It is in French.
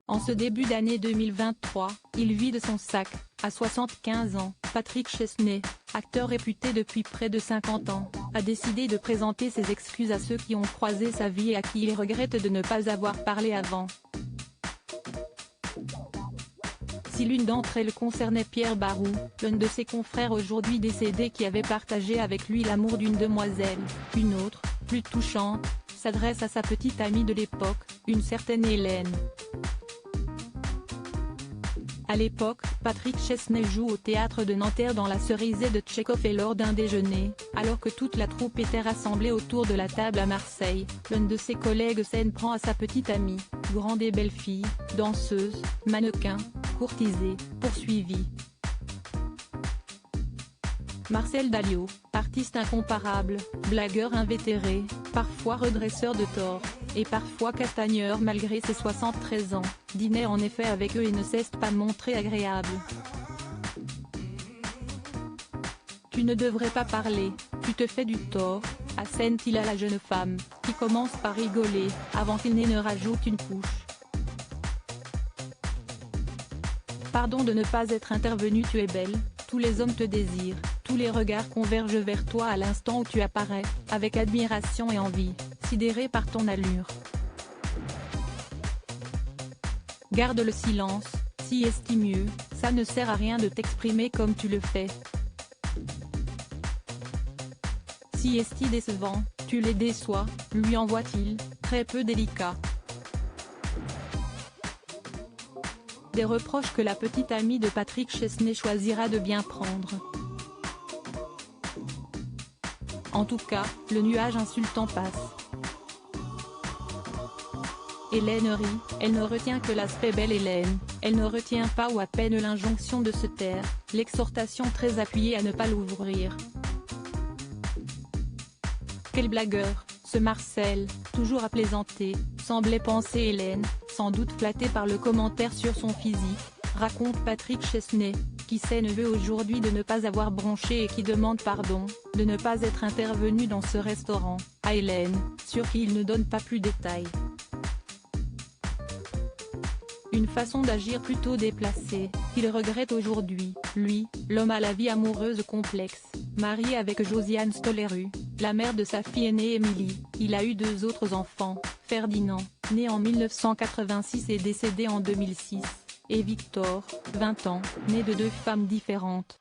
En ce début d'année 2023, il vit de son sac. À 75 ans, Patrick Chesney, acteur réputé depuis près de 50 ans, a décidé de présenter ses excuses à ceux qui ont croisé sa vie et à qui il regrette de ne pas avoir parlé avant. Si l'une d'entre elles concernait Pierre Barou, l'un de ses confrères aujourd'hui décédé qui avait partagé avec lui l'amour d'une demoiselle, une autre, plus touchante, s'adresse à sa petite amie de l'époque, une certaine Hélène. À l'époque, Patrick Chesney joue au théâtre de Nanterre dans La Cerisée de Tchekhov et lors d'un déjeuner, alors que toute la troupe était rassemblée autour de la table à Marseille, l'un de ses collègues s'en prend à sa petite amie, grande et belle fille, danseuse, mannequin, courtisée, poursuivie. Marcel Dalliot, artiste incomparable, blagueur invétéré, parfois redresseur de tort, et parfois castagneur malgré ses 73 ans, dînait en effet avec eux et ne s'est pas montré agréable. Tu ne devrais pas parler, tu te fais du tort, assène-t-il à la jeune femme, qui commence par rigoler, avant qu'il ne rajoute une couche. Pardon de ne pas être intervenu, tu es belle, tous les hommes te désirent, tous les regards convergent vers toi à l'instant où tu apparais, avec admiration et envie, sidéré par ton allure. Garde le silence, si est mieux, ça ne sert à rien de t'exprimer comme tu le fais. Si est décevant, tu les déçois, lui envoie-t-il, très peu délicat. Des reproches que la petite amie de Patrick Chesney choisira de bien prendre. En tout cas, le nuage insultant passe. Hélène rit, elle ne retient que l'aspect belle Hélène, elle ne retient pas ou à peine l'injonction de se taire, l'exhortation très appuyée à ne pas l'ouvrir. Quel blagueur, ce Marcel, toujours à plaisanter, semblait penser Hélène, sans doute flattée par le commentaire sur son physique, raconte Patrick Chesney, qui s'en veut aujourd'hui de ne pas avoir bronché et qui demande pardon, de ne pas être intervenu dans ce restaurant, à Hélène, sur qui il ne donne pas plus de détails. Une façon d'agir plutôt déplacée, qu'il regrette aujourd'hui, lui, l'homme à la vie amoureuse complexe, marié avec Josiane Stoleru, la mère de sa fille aînée Émilie. Il a eu deux autres enfants, Ferdinand, né en 1986 et décédé en 2006, et Victor, 20 ans, né de deux femmes différentes.